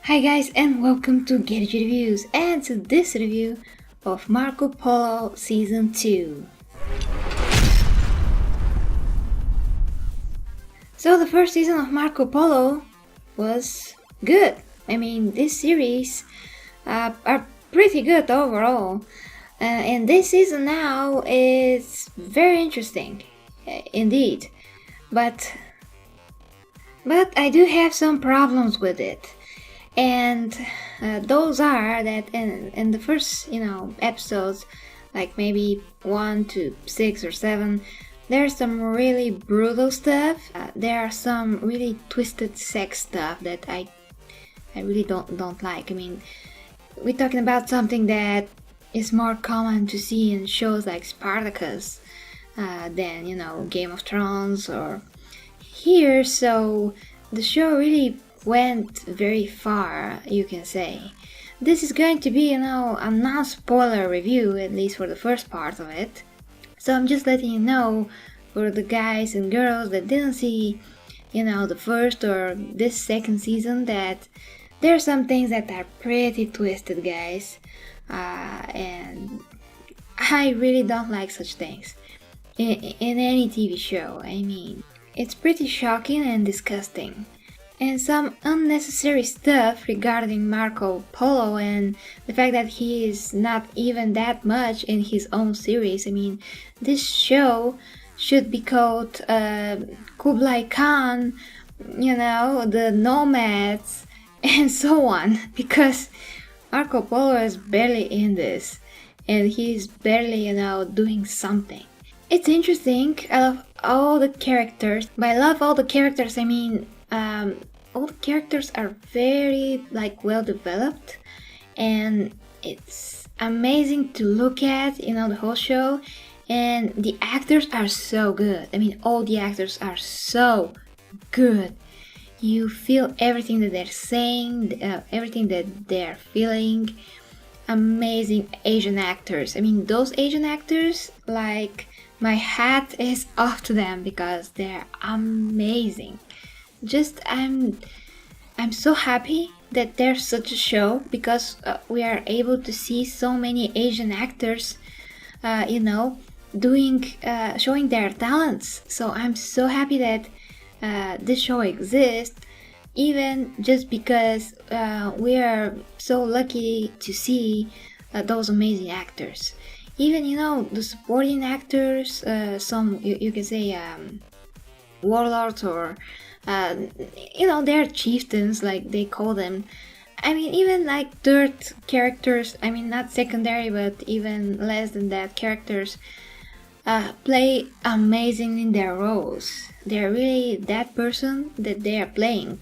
Hi guys, and welcome to Gadget Reviews and to this review of Marco Polo Season 2. So the first season of Marco Polo was good. I mean, this series are pretty good overall. And this season now is very interesting, indeed. But I do have some problems with it. And those are that in the first, episodes, like maybe 1 to 6 or 7, there's some really brutal stuff. There are some really twisted sex stuff that I really don't like. I mean, we're talking about something that is more common to see in shows like Spartacus than Game of Thrones or here. So the show really went very far, you can say. This is going to be, a non-spoiler review, at least for the first part of it. So I'm just letting you know, for the guys and girls that didn't see, the first or this second season, that there are some things that are pretty twisted, guys. And I really don't like such things in any TV show. I mean, it's pretty shocking and disgusting. And some unnecessary stuff regarding Marco Polo and the fact that he is not even that much in his own series. I mean, this show should be called Kublai Khan, the Nomads, and so on, because Marco Polo is barely in this, and he's barely, doing something. It's interesting. I love all the characters. By love all the characters, I mean all the characters are very well developed, and it's amazing to look at, the whole show. And the actors are so good. I mean, all the actors are so good. You feel everything that they're saying, everything that they're feeling. Amazing Asian actors. I mean, those Asian actors, my hat is off to them because they're amazing. I'm so happy that there's such a show, because we are able to see so many Asian actors, showing their talents. So I'm so happy that this show exists, even just because we are so lucky to see those amazing actors. Even the supporting actors, some you can say warlords, or they're chieftains, like they call them. I mean, even third characters, I mean, not secondary, but even less than that characters, play amazing in their roles. They're really that person that they are playing.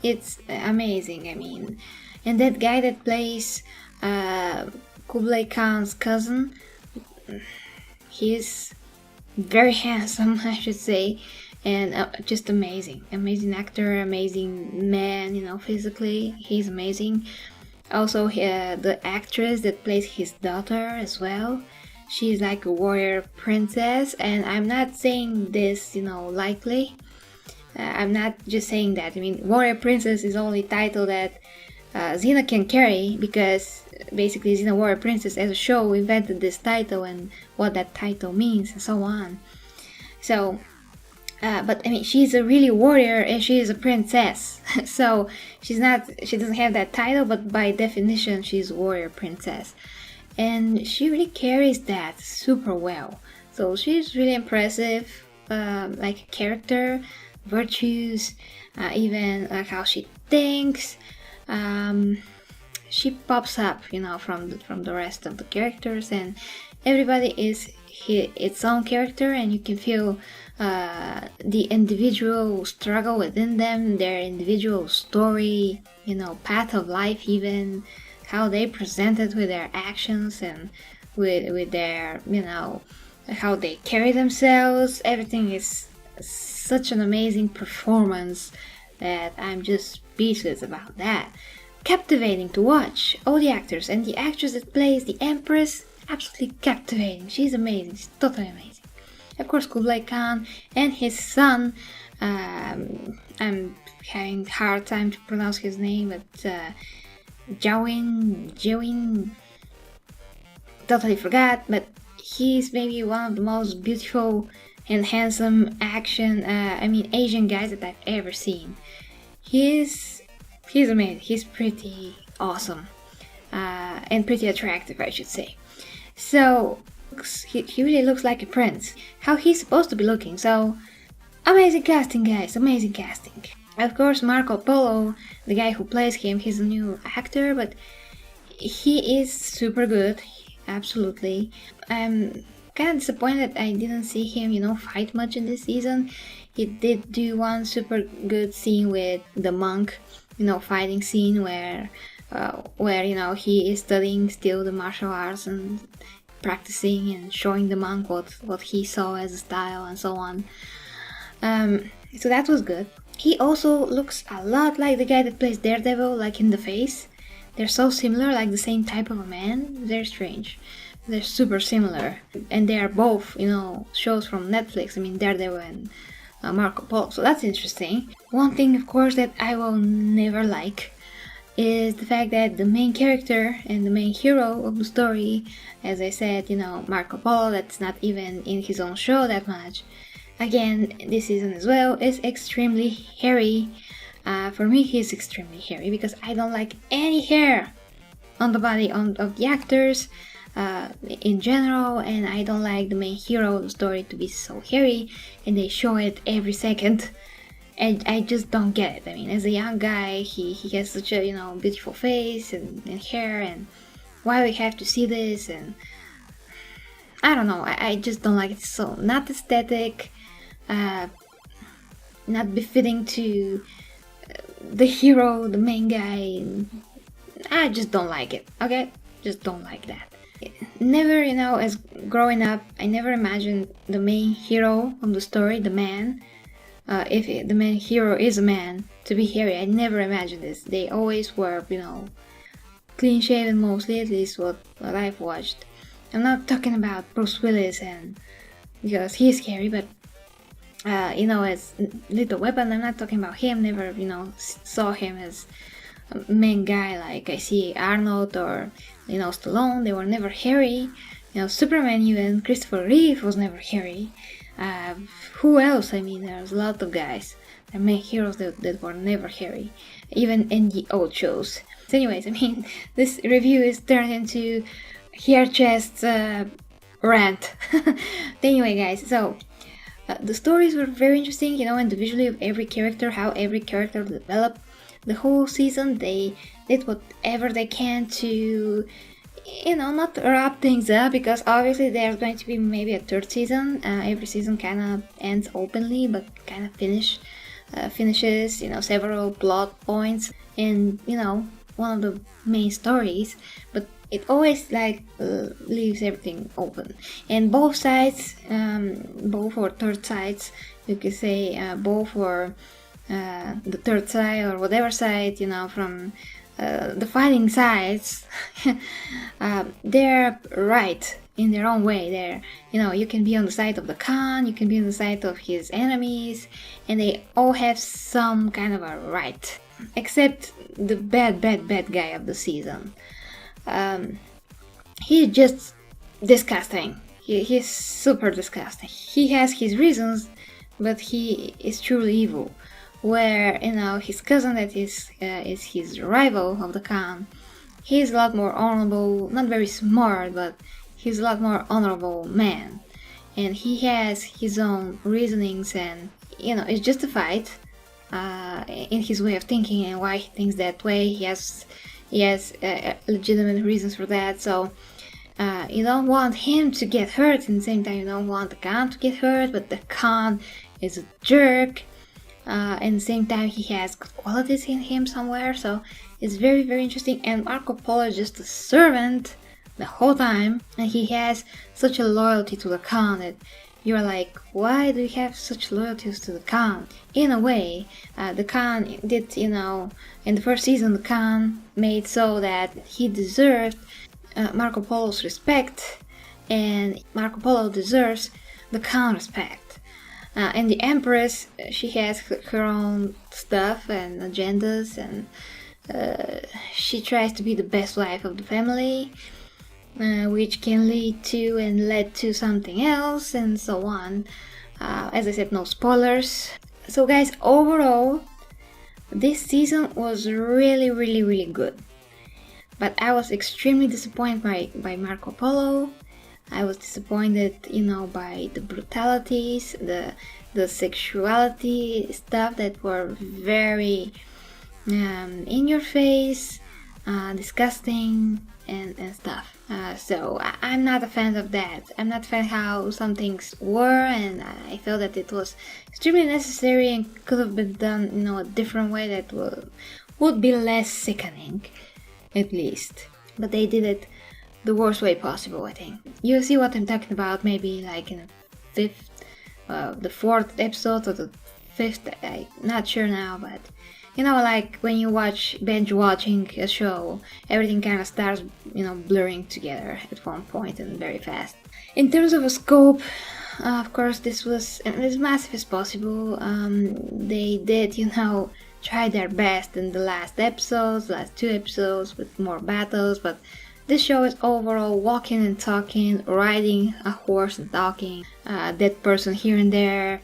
It's amazing. I mean, and that guy that plays Kublai Khan's cousin, he's very handsome, I should say, and just amazing actor, amazing man. Physically he's amazing. Also, the actress that plays his daughter as well, she's like a warrior princess. And I'm not saying this lightly. I'm not just saying that. I mean, warrior princess is only title that Xena can carry, because basically Xena Warrior Princess as a show invented this title and what that title means and so on. So but I mean, she's a really warrior and she is a princess. So she doesn't have that title, but by definition she's a warrior princess, and she really carries that super well. So she's really impressive, character, virtues, even how she thinks. She pops up, from the rest of the characters, and everybody is its own character, and you can feel the individual struggle within them, their individual story, path of life, even how they present it with their actions and with their, how they carry themselves. Everything is such an amazing performance that I'm just speechless about that. Captivating to watch. All the actors, and the actress that plays the Empress, absolutely captivating. She's amazing. She's totally amazing. Of course, Kublai Khan and his son, having a hard time to pronounce his name, but Jowin, totally forgot, but he's maybe one of the most beautiful and handsome Asian guys that I've ever seen. He's amazing. He's pretty awesome, and pretty attractive, I should say. So he really looks like a prince. How he's supposed to be looking. So amazing casting, guys. Amazing casting. Of course, Marco Polo, the guy who plays him, he's a new actor, but he is super good. Absolutely. I'm kind of disappointed I didn't see him, fight much in this season. He did do one super good scene with the monk, fighting scene where he is studying still the martial arts and practicing and showing the monk what he saw as a style and so on. So that was good. He also looks a lot like the guy that plays Daredevil, like in the face. They're so similar, like the same type of a man. Very strange. They're super similar. And they are both, shows from Netflix. Daredevil and Marco Polo. So that's interesting. One thing, of course, that I will never like is the fact that the main character and the main hero of the story, as I said, Marco Polo, that's not even in his own show that much. Again, this season as well, is extremely hairy. For me, he's extremely hairy because I don't like any hair on the body of the actors in general, and I don't like the main hero of the story to be so hairy, and they show it every second. And I just don't get it. As a young guy, he has such a beautiful face and hair, and why we have to see this? And I don't know. I just don't like it. So not aesthetic, not befitting to the hero, the main guy. I just don't like it. Okay, just don't like that. Never, as growing up, I never imagined the main hero of the story, the man. If the main hero is a man, to be hairy. I never imagined this. They always were, clean shaven mostly, at least what I've watched. I'm not talking about Bruce Willis, and because he's scary, but as Little Weapon, I'm not talking about him. Never, saw him as a main guy like I see Arnold or Stallone. They were never hairy. Superman, even Christopher Reeve was never hairy. Who else? There's a lot of guys, the main heroes that were never hairy, even in the old shows. So anyways, this review is turned into hair chest rant. Anyway, guys, so the stories were very interesting, and the visually of every character, how every character developed. The whole season, they did whatever they can to not wrap things up, because obviously there's going to be maybe a third season. Every season kind of ends openly, but kind of finishes, several plot points and, one of the main stories, but it always leaves everything open. And both sides, both or third sides, you could say, both or the third side or whatever side, from the fighting sides, they're right in their own way. They're, you can be on the side of the Khan, you can be on the side of his enemies, and they all have some kind of a right. Except the bad guy of the season. He's just disgusting. He's super disgusting. He has his reasons, but he is truly evil. Where, his cousin that is his rival of the Khan, he's a lot more honorable, not very smart, but he's a lot more honorable man. And he has his own reasonings, and, it's justified in his way of thinking and why he thinks that way. He has legitimate reasons for that. So you don't want him to get hurt, and at the same time you don't want the Khan to get hurt, but the Khan is a jerk. And at the same time he has good qualities in him somewhere, so it's very, very interesting. And Marco Polo is just a servant the whole time, and he has such a loyalty to the Khan that you're like, why do you have such loyalties to the Khan? In a way, the Khan did, in the first season, the Khan made so that he deserved Marco Polo's respect, and Marco Polo deserves the Khan respect. And the Empress, she has her own stuff and agendas, and she tries to be the best wife of the family, which can lead to and led to something else, and so on. As I said, no spoilers. So guys, overall, this season was really good. But I was extremely disappointed by Marco Polo. I was disappointed, by the brutalities, the sexuality stuff that were very in your face, disgusting and stuff. So I'm not a fan of that. I'm not a fan how some things were, and I felt that it was extremely necessary and could have been done, a different way that would be less sickening, at least. But they did it the worst way possible, I think. You see what I'm talking about, maybe like in the fourth episode or the fifth, I'm not sure now, but like when you binge watching a show, everything kind of starts, blurring together at one point and very fast. In terms of a scope, of course, this was as massive as possible. They did, try their best in the last two episodes with more battles, but this show is overall walking and talking, riding a horse and talking, dead person here and there,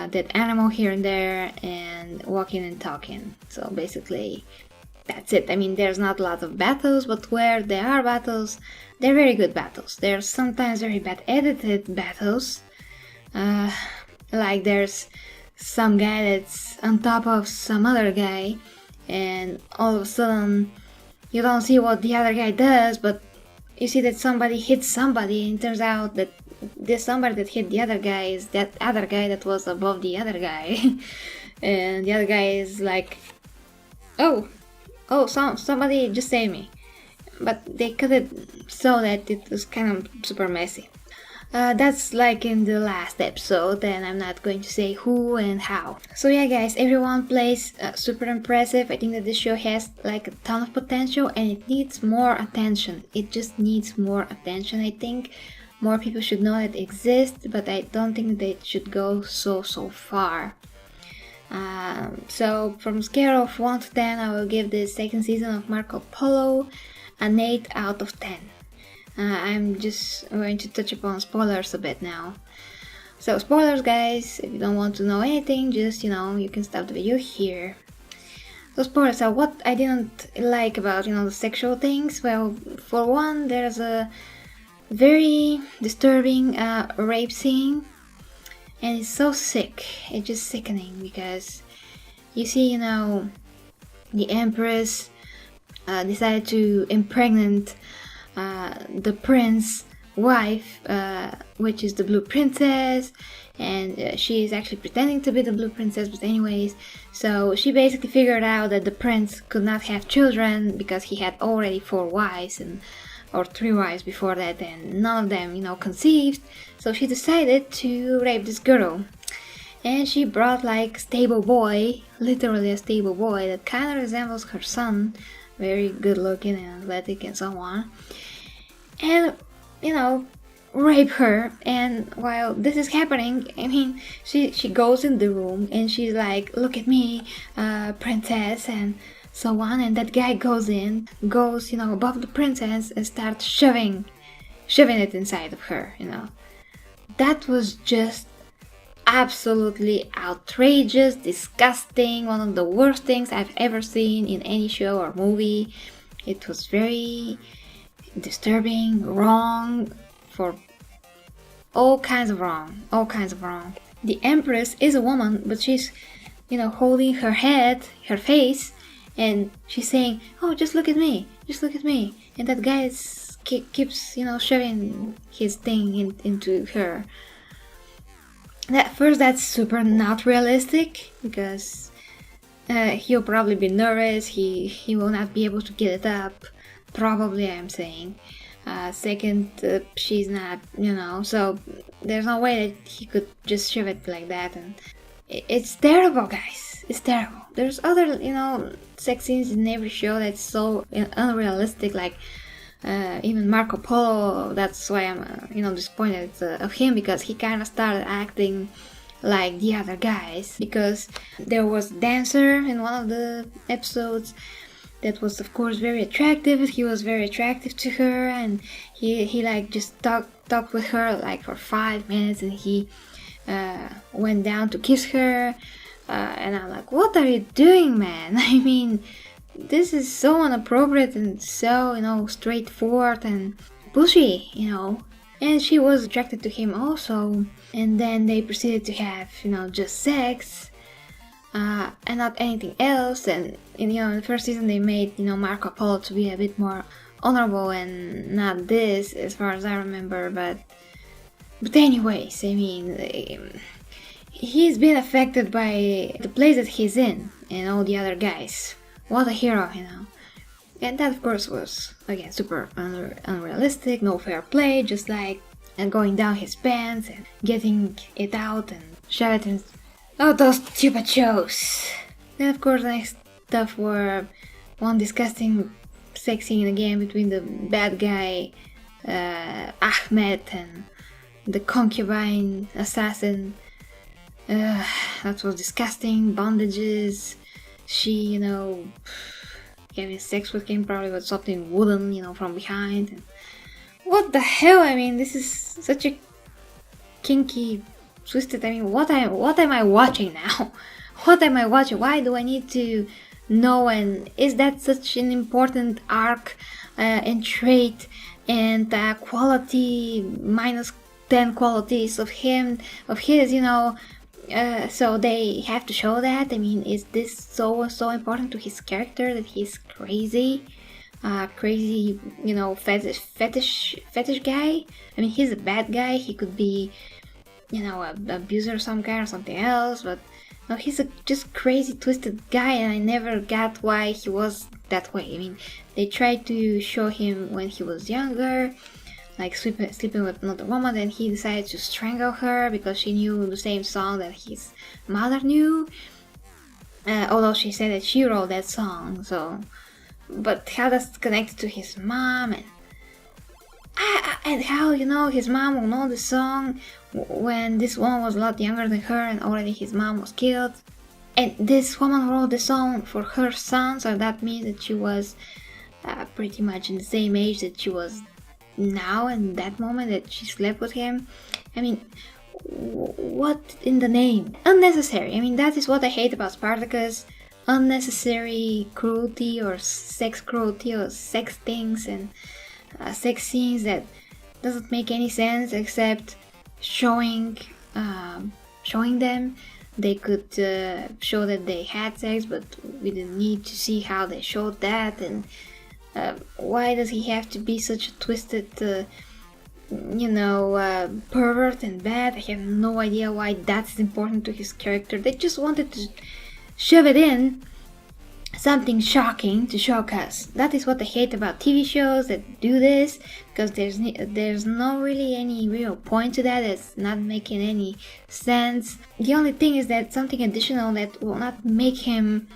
dead animal here and there, and walking and talking. So basically, that's it. I mean, there's not a lot of battles, but where there are battles, they're very good battles. They're sometimes very bad edited battles. Like there's some guy that's on top of some other guy, and all of a sudden you don't see what the other guy does, but you see that somebody hits somebody, and it turns out that this somebody that hit the other guy is that other guy that was above the other guy. And the other guy is like, somebody just save me. But they cut it so that it was kind of super messy. That's like in the last episode, and I'm not going to say who and how. So yeah guys, everyone plays super impressive. I think that this show has like a ton of potential, and it needs more attention. It just needs more attention. I think more people should know that it exists, but I don't think that it should go so far. So from a scale of 1 to 10, I will give this second season of Marco Polo an 8 out of 10. I'm just going to touch upon spoilers a bit now. So spoilers guys, if you don't want to know anything, just you can stop the video here. So spoilers. So what I didn't like about the sexual things, well, for one, there's a very disturbing rape scene, and it's so sick. It's just sickening because you see the Empress decided to impregnate the prince's wife, which is the Blue Princess, and she is actually pretending to be the Blue Princess, but anyways, so she basically figured out that the prince could not have children because he had already 4 wives or 3 wives before that, and none of them conceived. So she decided to rape this girl, and she brought like a stable boy, literally a stable boy that kind of resembles her son, very good looking and athletic and so on, and rape her. And while this is happening, I mean, she goes in the room and she's like, look at me, princess, and so on, and that guy goes above the princess and starts shoving it inside of her. That was just absolutely outrageous, disgusting, one of the worst things I've ever seen in any show or movie. It was very disturbing, wrong, for all kinds of wrong. The Empress is a woman, but she's holding her head, her face, and she's saying, oh, just look at me, and that guy keeps shoving his thing into her. That's super not realistic, because he'll probably be nervous, he will not be able to get it up, probably, I'm saying. Second, she's not, so there's no way that he could just shove it like that, and it's terrible, guys. It's terrible. There's other, sex scenes in every show that's so unrealistic, like even Marco Polo. That's why I'm, disappointed of him, because he kind of started acting like the other guys, because there was a dancer in one of the episodes that was of course very attractive. He was very attractive to her, and he like just talked with her like for 5 minutes, and he went down to kiss her, and I'm like, what are you doing, man? I mean, this is so inappropriate and so, straightforward and pushy, And she was attracted to him also, and then they proceeded to have, just sex, and not anything else. And in the first season they made, Marco Polo to be a bit more honorable and not this, as far as I remember. But anyways, I mean, he's been affected by the place that he's in and all the other guys. What a hero, And that, of course, was, again, super unrealistic, no fair play, just like going down his pants and getting it out and shove it in. Oh, those stupid shows! Then, of course, the next stuff were one disgusting sex scene again between the bad guy, Ahmed, and the concubine assassin. That was disgusting. Bondages. She, having sex with him, probably with something wooden, from behind. And what the hell? I mean, this is such a kinky, twisted. I mean, what am I watching now? What am I watching? Why do I need to know? And is that such an important arc and trait and quality minus 10 qualities of his? So they have to show that. I mean, is this so important to his character that he's crazy, fetish guy? I mean, he's a bad guy. He could be, an abuser of some kind or something else. But no, he's a just crazy, twisted guy, and I never got why he was that way. I mean, they tried to show him when he was younger, like sleeping with another woman, and he decided to strangle her because she knew the same song that his mother knew. Although she said that she wrote that song, so. But how that's connected to his mom, and how, his mom will know the song when this woman was a lot younger than her and already his mom was killed. And this woman wrote the song for her son, so that means that she was pretty much in the same age that she was now in that moment that she slept with him. I mean, what in the name? Unnecessary. I mean, that is what I hate about Spartacus. Unnecessary cruelty or sex cruelty or sex things and sex scenes that doesn't make any sense except showing them. They could show that they had sex, but we didn't need to see how they showed that. And why does he have to be such a twisted, pervert and bad? I have no idea why that's important to his character. They just wanted to shove it in, something shocking to shock us. That is what I hate about TV shows that do this, because there's not really any real point to that. It's not making any sense. The only thing is that something additional that will not make him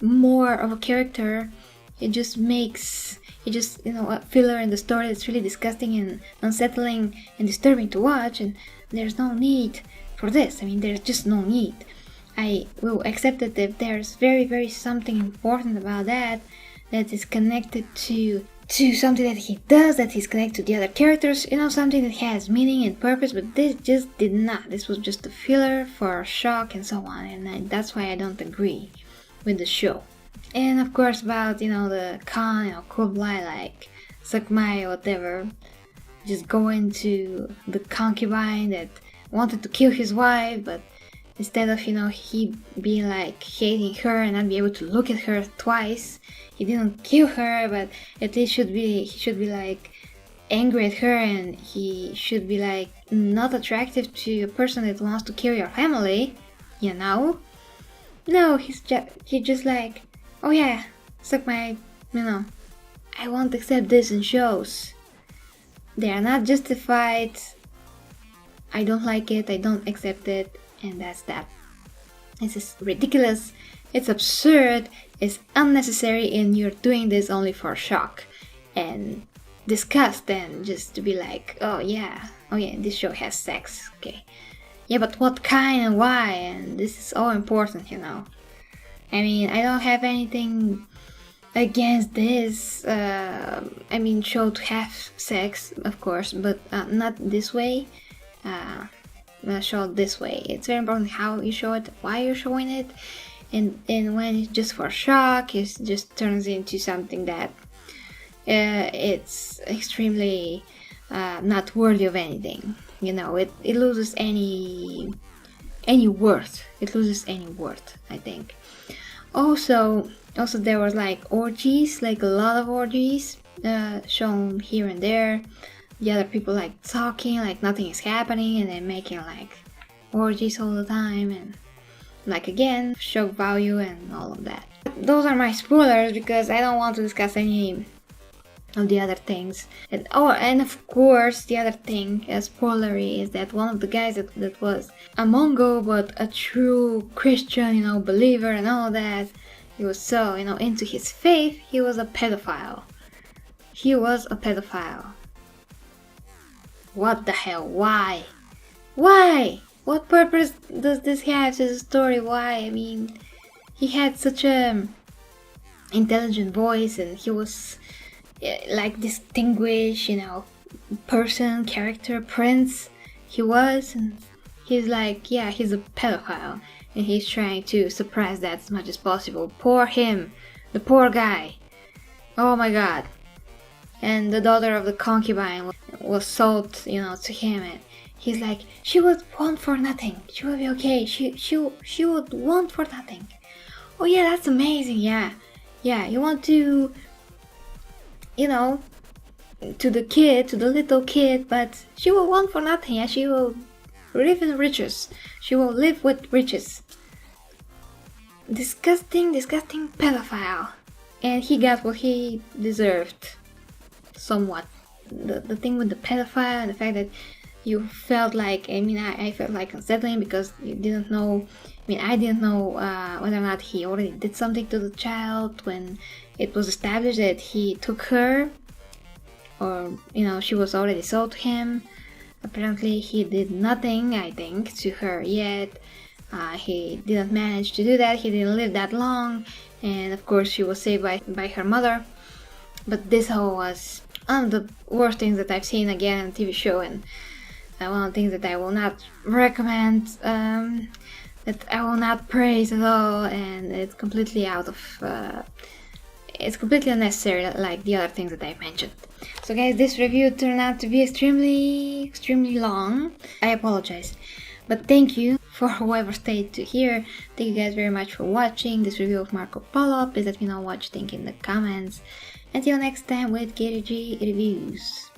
more of a character. It just makes a filler in the story that's really disgusting and unsettling and disturbing to watch, and there's no need for this. I mean, there's just no need. I will accept that if there's very, very something important about that is connected to something that he does, that he's connected to the other characters, something that has meaning and purpose, but this just did not. This was just a filler for shock and so on, and that's why I don't agree with the show. And of course about, the Khan, Kublai, like, suck my whatever, just going to the concubine that wanted to kill his wife, but instead of, he being like hating her and not be able to look at her twice, he didn't kill her, but at least he should be like angry at her, and he should be like not attractive to a person that wants to kill your family, No, he just like, oh yeah, suck my, I won't accept this in shows. They are not justified. I don't like it, I don't accept it, and that's that. This is ridiculous, it's absurd, it's unnecessary, and you're doing this only for shock and disgust and just to be like, oh yeah, this show has sex, okay. Yeah, but what kind and why? And this is all important, you know. I mean, I don't have anything against this. I mean, show to have sex, of course, but not this way. Show it this way. It's very important how you show it, why you're showing it, and when it's just for shock, it just turns into something that it's extremely not worthy of anything. You know, it loses any worth. It loses any worth, I think. Also there was like orgies, like a lot of orgies shown here and there. The other people like talking like nothing is happening, and then making like orgies all the time, and like again, shock value and all of that. Those are my spoilers because I don't want to discuss any of the other things. And of course the other thing, spoilery, is that one of the guys that was a Mongo but a true Christian, you know, believer and all that, he was so, you know, into his faith, he was a pedophile. He was a pedophile. What the hell? Why? Why? What purpose does this have to the story? Why? I mean, he had such a intelligent voice, and he was like distinguished, you know, person, character, prince. He was, and he's like, yeah, he's a pedophile, and he's trying to suppress that as much as possible. Poor him, the poor guy. Oh my god. And the daughter of the concubine was sold, you know, to him, and he's like, she would want for nothing. She would be okay. She would want for nothing. Oh yeah, that's amazing. Yeah, you want to, you know, to the little kid, but she will want for nothing. Yeah, she will live in riches. She will live with riches. Disgusting pedophile. And he got what he deserved. Somewhat. The thing with the pedophile and the fact that you felt like, I mean, I felt like unsettling because you didn't know, I mean, I didn't know whether or not he already did something to the child when it was established that he took her, or, you know, she was already sold to him. Apparently he did nothing, I think, to her yet. He didn't manage to do that, he didn't live that long, and of course she was saved by her mother. But this whole was one of the worst things that I've seen again on a TV show, and one of the things that I will not recommend, that I will not praise at all, and it's completely out of, it's completely unnecessary, like the other things that I've mentioned. So guys, this review turned out to be extremely long. I apologize. But thank you for whoever stayed to here. Thank you guys very much for watching this review of Marco Polo. Please let me know what you think in the comments. Until next time with KTG Reviews.